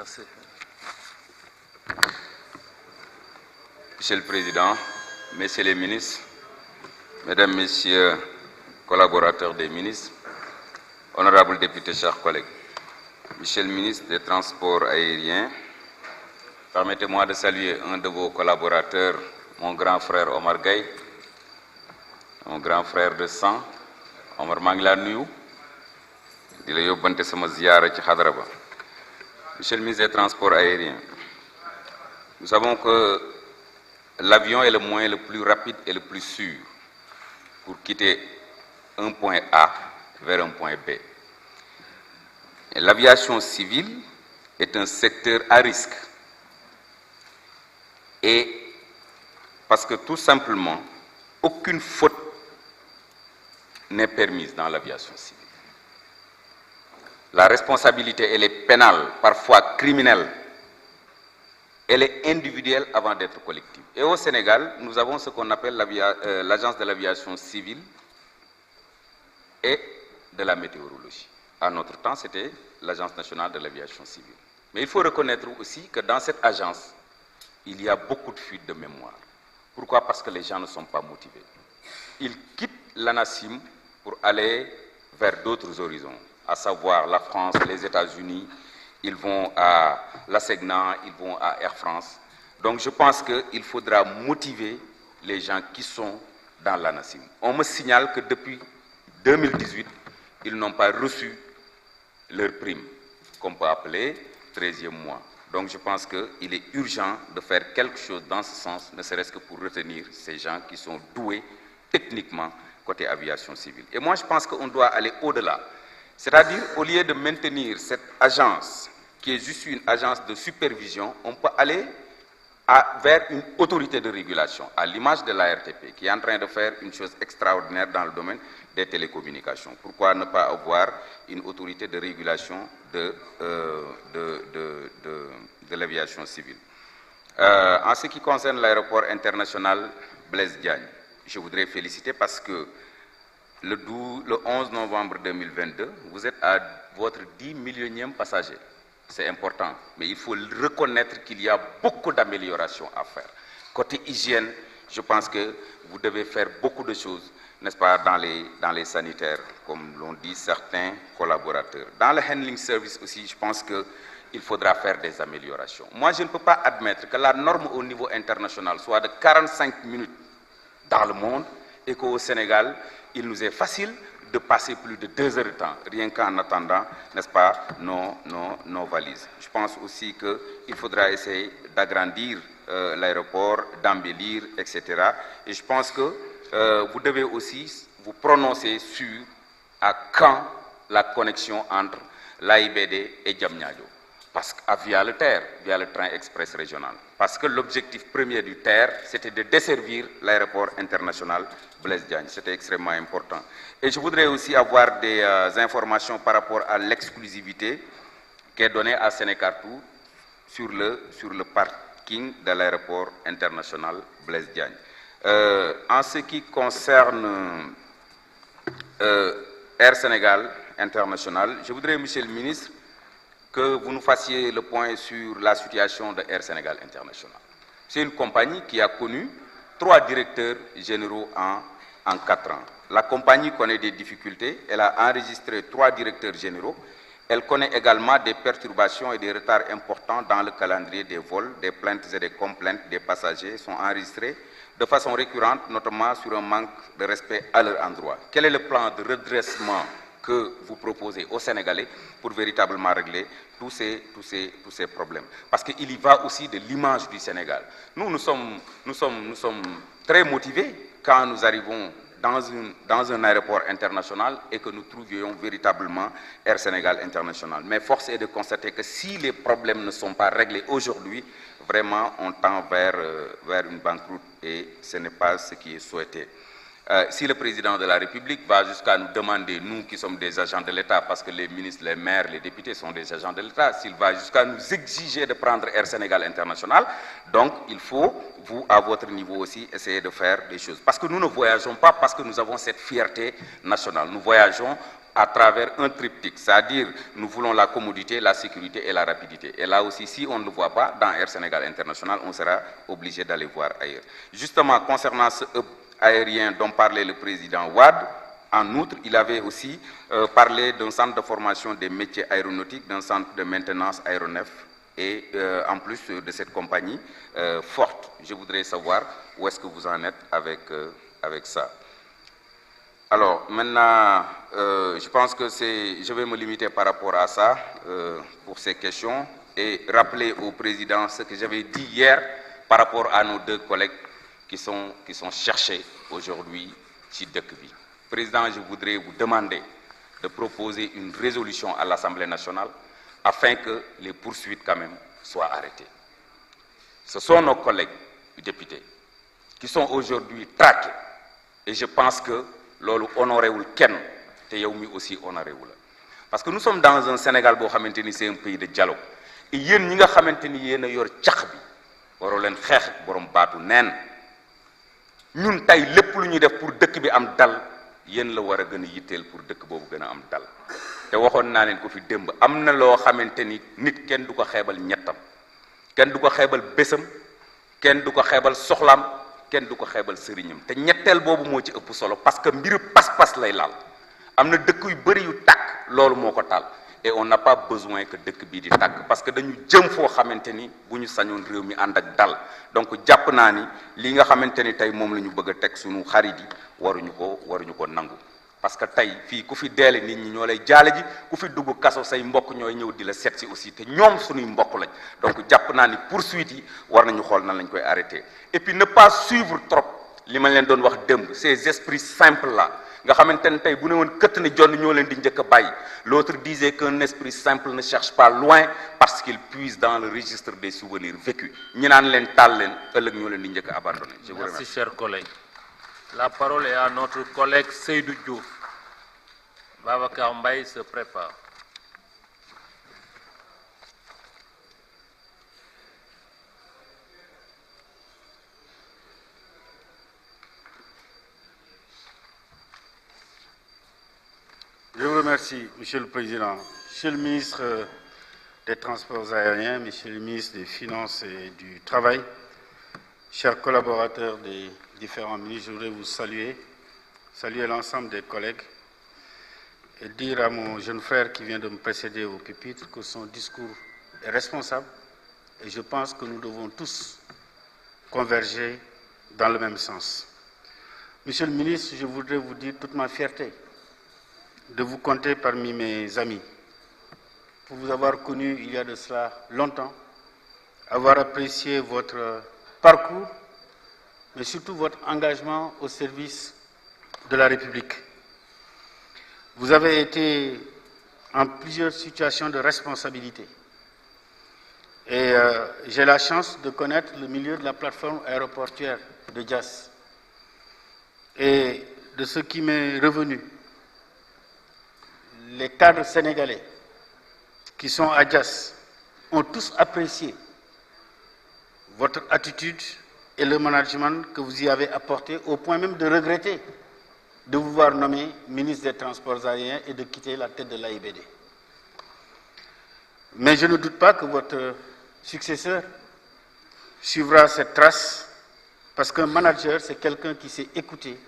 Merci. Monsieur le Président, Messieurs les ministres, Mesdames, Messieurs, collaborateurs des ministres, honorables députés, chers collègues, Monsieur le ministre des Transports aériens, permettez-moi de saluer un de vos collaborateurs, mon grand frère Omar Gaye, mon grand frère de sang, Omar Mangla Nuyu, di la yóbbante sama ziyaara ci xadara ba. Monsieur le ministre des Transports aériens, nous savons que l'avion est le moyen le plus rapide et le plus sûr pour quitter un point A vers un point B. L'aviation civile est un secteur à risque. Et parce que tout simplement, aucune faute n'est permise dans l'aviation civile. La responsabilité, elle est pénale, parfois criminelle. Elle est individuelle avant d'être collective. Et au Sénégal, nous avons ce qu'on appelle l'Agence de l'aviation civile et de la météorologie. À notre temps, c'était l'Agence nationale de l'aviation civile. Mais il faut reconnaître aussi que dans cette agence, il y a beaucoup de fuites de mémoire. Pourquoi? Parce que les gens ne sont pas motivés. Ils quittent l'ANACIM pour aller vers d'autres horizons, à savoir la France, les États-Unis, ils vont à l'ASEGNA, ils vont à Air France. Donc je pense qu'il faudra motiver les gens qui sont dans l'ANACIM. On me signale que depuis 2018, ils n'ont pas reçu leur prime, qu'on peut appeler 13e mois. Donc je pense qu'il est urgent de faire quelque chose dans ce sens, ne serait-ce que pour retenir ces gens qui sont doués techniquement côté aviation civile. Et moi je pense qu'on doit aller au-delà. C'est-à-dire, au lieu de maintenir cette agence, qui est juste une agence de supervision, on peut aller vers une autorité de régulation, à l'image de l'ARTP, qui est en train de faire une chose extraordinaire dans le domaine des télécommunications. Pourquoi ne pas avoir une autorité de régulation de l'aviation civile? En ce qui concerne l'aéroport international Blaise Diagne, je voudrais féliciter parce que le 11 novembre 2022, vous êtes à votre 10 millionième passager. C'est important, mais il faut reconnaître qu'il y a beaucoup d'améliorations à faire. Côté hygiène, je pense que vous devez faire beaucoup de choses, n'est-ce pas, dans les sanitaires, comme l'ont dit certains collaborateurs. Dans le handling service aussi, je pense qu'il faudra faire des améliorations. Moi, je ne peux pas admettre que la norme au niveau international soit de 45 minutes dans le monde et qu'au Sénégal, il nous est facile de passer plus de 2 heures de temps, rien qu'en attendant, n'est-ce pas, nos valises. Je pense aussi qu'il faudra essayer d'agrandir l'aéroport, d'embellir, etc. Et je pense que vous devez aussi vous prononcer sur à quand la connexion entre l'AIBD et Diamniadio, parce que via le TER, via le train express régional. Parce que l'objectif premier du TER, c'était de desservir l'aéroport international Blaise Diagne. C'était extrêmement important. Et je voudrais aussi avoir des informations par rapport à l'exclusivité qui est donnée à Sénécartou sur le parking de l'aéroport international Blaise Diagne. En ce qui concerne Air Sénégal International, je voudrais, Monsieur le ministre, que vous nous fassiez le point sur la situation de Air Sénégal International. C'est une compagnie qui a connu 3 directeurs généraux en 4 ans. La compagnie connaît des difficultés, elle a enregistré 3 directeurs généraux. Elle connaît également des perturbations et des retards importants dans le calendrier des vols. Des plaintes et des complaintes des passagers sont enregistrées de façon récurrente, notamment sur un manque de respect à leur endroit. Quel est le plan de redressement que vous proposez aux Sénégalais pour véritablement régler tous ces problèmes? Parce qu'il y va aussi de l'image du Sénégal. Nous sommes très motivés quand nous arrivons dans un aéroport international et que nous trouvions véritablement Air Sénégal International. Mais force est de constater que si les problèmes ne sont pas réglés aujourd'hui, vraiment on tend vers une banqueroute et ce n'est pas ce qui est souhaité. Si le président de la République va jusqu'à nous demander, nous qui sommes des agents de l'État, parce que les ministres, les maires, les députés sont des agents de l'État, s'il va jusqu'à nous exiger de prendre Air Sénégal International, donc il faut, vous, à votre niveau aussi, essayer de faire des choses. Parce que nous ne voyageons pas parce que nous avons cette fierté nationale. Nous voyageons à travers un triptyque, c'est-à-dire nous voulons la commodité, la sécurité et la rapidité. Et là aussi, si on ne le voit pas dans Air Sénégal International, on sera obligé d'aller voir ailleurs. Justement, concernant ce hub aérien dont parlait le président Wade, en outre, il avait aussi parlé d'un centre de formation des métiers aéronautiques, d'un centre de maintenance aéronef et en plus de cette compagnie forte. Je voudrais savoir où est-ce que vous en êtes avec ça. Alors, maintenant, je pense que je vais me limiter par rapport à ça pour ces questions et rappeler au président ce que j'avais dit hier par rapport à nos deux collègues qui sont cherchés aujourd'hui chez Dekvi. Président, je voudrais vous demander de proposer une résolution à l'Assemblée nationale afin que les poursuites quand même soient arrêtées. Ce sont nos collègues députés qui sont aujourd'hui traqués et je pense que lolu honoré wul kenn te yow mi aussi honoré wul parce que nous sommes dans un Sénégal bo xamanteni c'est un pays de dialogue et yeen ñi nga xamanteni yéen a yor cax bi waro leen xeex ak borom baatu neen ñun tay lépp lu ñuy def pour dëkk bi am dal yéen la war a gën a yitteel pour dëkk boobu gën a am dal te waxoon naa leen ko fi démb am na loo xamante ni nit kenn du ko xeebal ñettam kenn du ko xeebal bésam kenn du ko xeebal soxlaam kenn du ko xeebal sëriñam te ñetteel boobu moo ci ëpp solo parce que mbiru pas-pas lay laal am na dëkk yu bëri yu tàkk loolu moo ko taal et on n'a pas besoin que dëkk bii di tàkk parce que dañu jëm foo xamante ni bu ñu sañoon réew mi ànd ak dal donc jàpp naa ni li nga xamante ni tey moom la ñu bëgg a teg suñu xarit yi waruñu ko nangu parce que tey fii ku fi deele nit ñi ñoo lay jaale ji ku fi dugg kaso say mbokk ñooy ñëw di la seet si aussi te ñoom suñuy mbokk lañ donc jàpp naa ni poursuite yi war nañu xool nan lañ koy arrêter et puis ne pas suivre trop li ma leen doon wax démb ces esprits simples là nga xamante ne tey bu ne woon këtt ne jonn ñoo leen di njëkk a bàyyi l'autre disait qu'un esprit simple ne cherche pas loin parce qu'il puise dans le registre des souvenirs vécus ñi naan leen taal leen ëllëg ñoo leen di njëkk a abandonné. Je vous remercie. Merci, chers collègues. La parole est à notre collègue Seydou Diouf. Babacar Mbaye se prépare. Je vous remercie, Monsieur le Président. Monsieur le ministre des Transports aériens, Monsieur le ministre des Finances et du Travail, chers collaborateurs des différents ministres, je voudrais vous saluer l'ensemble des collègues et dire à mon jeune frère qui vient de me précéder au pupitre que son discours est responsable et je pense que nous devons tous converger dans le même sens. Monsieur le ministre, je voudrais vous dire toute ma fierté de vous compter parmi mes amis, pour vous avoir connu il y a de cela longtemps, avoir apprécié votre parcours, mais surtout votre engagement au service de la République. Vous avez été en plusieurs situations de responsabilité. Et j'ai la chance de connaître le milieu de la plateforme aéroportuaire de Diass. Et de ce qui m'est revenu, les cadres sénégalais qui sont à Diass ont tous apprécié votre attitude et le management que vous y avez apporté, au point même de regretter de vous voir nommé ministre des Transports aériens et de quitter la tête de l'AIBD. Mais je ne doute pas que votre successeur suivra cette trace, parce qu'un manager, c'est quelqu'un qui sait écouter,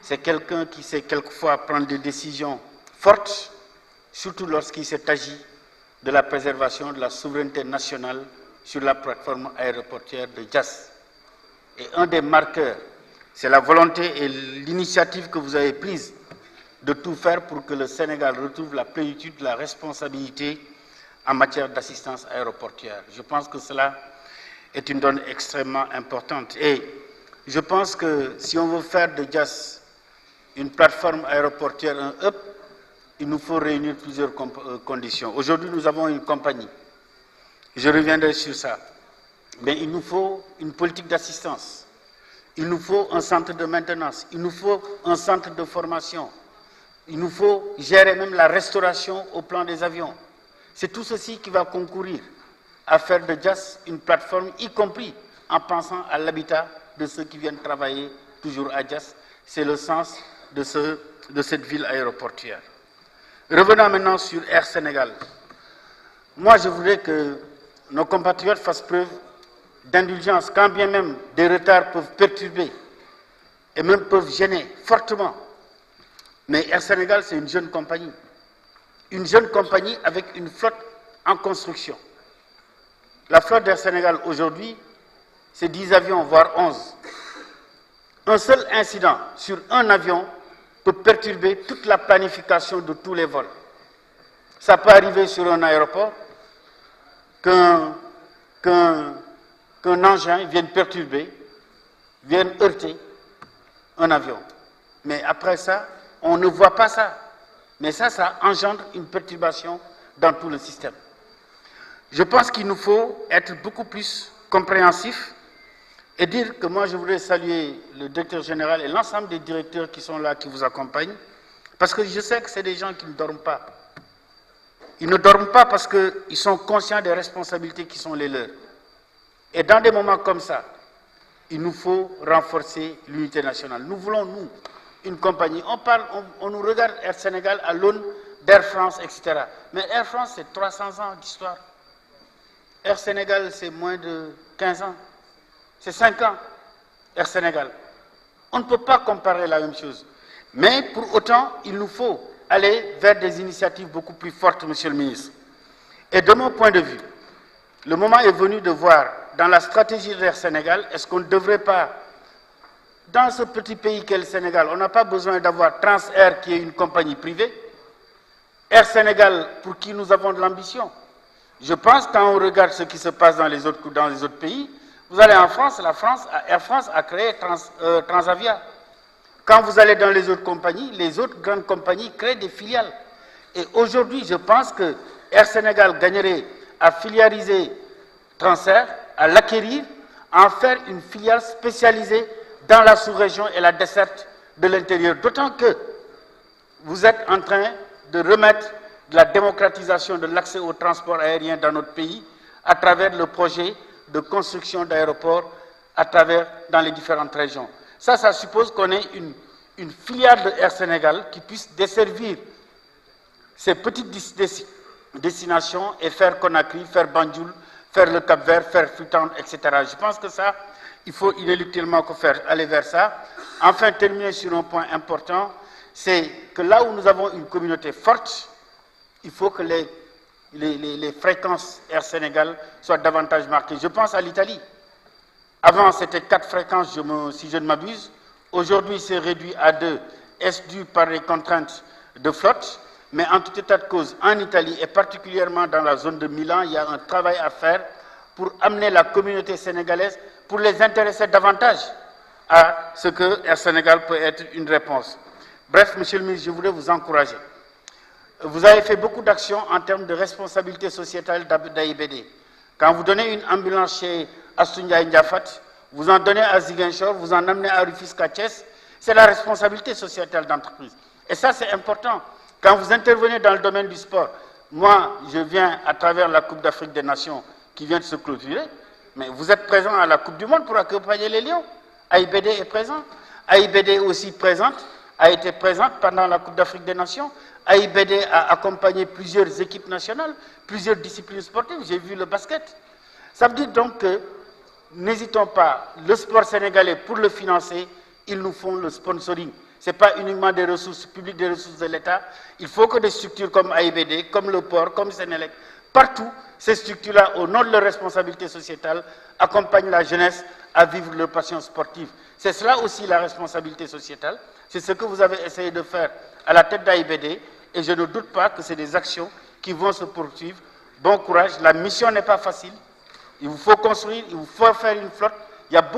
c'est quelqu'un qui sait quelquefois prendre des décisions fortes, surtout lorsqu'il s'est agi de la préservation de la souveraineté nationale sur la plateforme aéroportuaire de Diass. Et un des marqueurs, c'est la volonté et l'initiative que vous avez prise de tout faire pour que le Sénégal retrouve la plénitude de la responsabilité en matière d'assistance aéroportuaire. Je pense que cela est une donne extrêmement importante. Et je pense que si on veut faire de Diass une plateforme aéroportuaire, un hub, il nous faut réunir plusieurs conditions. Aujourd'hui, nous avons une compagnie. Je reviendrai sur ça. Mais il nous faut une politique d'assistance. Il nous faut un centre de maintenance. Il nous faut un centre de formation. Il nous faut gérer même la restauration au plan des avions. C'est tout ceci qui va concourir à faire de Diass une plateforme, y compris en pensant à l'habitat de ceux qui viennent travailler toujours à Diass. C'est le sens de cette ville aéroportuaire. Revenons maintenant sur Air Sénégal. Moi, je voudrais que nos compatriotes fassent preuve d'indulgence, quand bien même des retards peuvent perturber et même peuvent gêner fortement. Mais Air Sénégal, c'est une jeune compagnie. Une jeune compagnie avec une flotte en construction. La flotte d'Air Sénégal aujourd'hui, c'est 10 avions, voire 11. Un seul incident sur un avion peut perturber toute la planification de tous les vols. Ça peut arriver sur un aéroport qu'un engin vienne perturber, vienne heurter un avion. Mais après ça, on ne voit pas ça. Mais ça engendre une perturbation dans tout le système. Je pense qu'il nous faut être beaucoup plus compréhensifs et dire que moi, je voudrais saluer le directeur général et l'ensemble des directeurs qui sont là, qui vous accompagnent, parce que je sais que c'est des gens qui ne dorment pas. Ils ne dorment pas parce qu'ils sont conscients des responsabilités qui sont les leurs. Et dans des moments comme ça, il nous faut renforcer l'unité nationale. Nous voulons, nous, une compagnie. On nous regarde Air Sénégal à l'aune d'Air France, etc. Mais Air France, c'est 300 ans d'histoire. Air Sénégal, c'est moins de 15 ans. C'est 5 ans, Air Sénégal. On ne peut pas comparer la même chose. Mais pour autant, il nous faut aller vers des initiatives beaucoup plus fortes, Monsieur le ministre. Et de mon point de vue, le moment est venu de voir dans la stratégie d'Air Sénégal, est-ce qu'on ne devrait pas, dans ce petit pays qu'est le Sénégal, on n'a pas besoin d'avoir Transair qui est une compagnie privée, Air Sénégal pour qui nous avons de l'ambition. Je pense quand on regarde ce qui se passe dans les autres pays, vous allez en France, Air France a créé Transavia. Quand vous allez dans les autres compagnies, les autres grandes compagnies créent des filiales. Et aujourd'hui, je pense que Air Sénégal gagnerait à filialiser Transair, à l'acquérir, à en faire une filiale spécialisée dans la sous-région et la desserte de l'intérieur. D'autant que vous êtes en train de remettre de la démocratisation de l'accès au transport aérien dans notre pays à travers le projet de construction d'aéroports dans les différentes régions. Ça suppose qu'on ait une filiale de Air Sénégal qui puisse desservir ces petites destinations et faire Conakry, faire Banjul, faire le Cap-Vert, faire Freetown, etc. Je pense que ça, il faut inéluctablement aller vers ça. Enfin, terminer sur un point important, c'est que là où nous avons une communauté forte, il faut que les fréquences Air Sénégal soient davantage marquées. Je pense à l'Italie. Avant, c'était 4 fréquences, si je ne m'abuse. Aujourd'hui, c'est réduit à 2. Est-ce dû par les contraintes de flotte? Mais en tout état de cause, en Italie, et particulièrement dans la zone de Milan, il y a un travail à faire pour amener la communauté sénégalaise, pour les intéresser davantage à ce que Air Sénégal peut être une réponse. Bref, Monsieur le ministre, je voudrais vous encourager. Vous avez fait beaucoup d'actions en termes de responsabilité sociétale d'AIBD. Quand vous donnez une ambulance chez Astundia Ndiafat, vous en donnez à Ziguinchor, vous en amenez à Rufisque à Thiès, c'est la responsabilité sociétale d'entreprise. Et ça, c'est important. Quand vous intervenez dans le domaine du sport, moi, je viens à travers la Coupe d'Afrique des Nations qui vient de se clôturer, mais vous êtes présent à la Coupe du Monde pour accompagner les Lions. AIBD est présent. AIBD aussi a été présente pendant la Coupe d'Afrique des Nations. AIBD a accompagné plusieurs équipes nationales, plusieurs disciplines sportives. J'ai vu le basket. Ça veut dire donc que, n'hésitons pas, le sport sénégalais, pour le financer, ils nous font le sponsoring. Ce n'est pas uniquement des ressources publiques, des ressources de l'État. Il faut que des structures comme AIBD, comme le port, comme Sénélec, partout, ces structures-là, au nom de leur responsabilité sociétale, accompagnent la jeunesse à vivre leur passion sportive. C'est cela aussi la responsabilité sociétale. C'est ce que vous avez essayé de faire à la tête d'AIBD. Et je ne doute pas que c'est des actions qui vont se poursuivre. Bon courage. La mission n'est pas facile. Il vous faut construire, il vous faut faire une flotte. Il y a beaucoup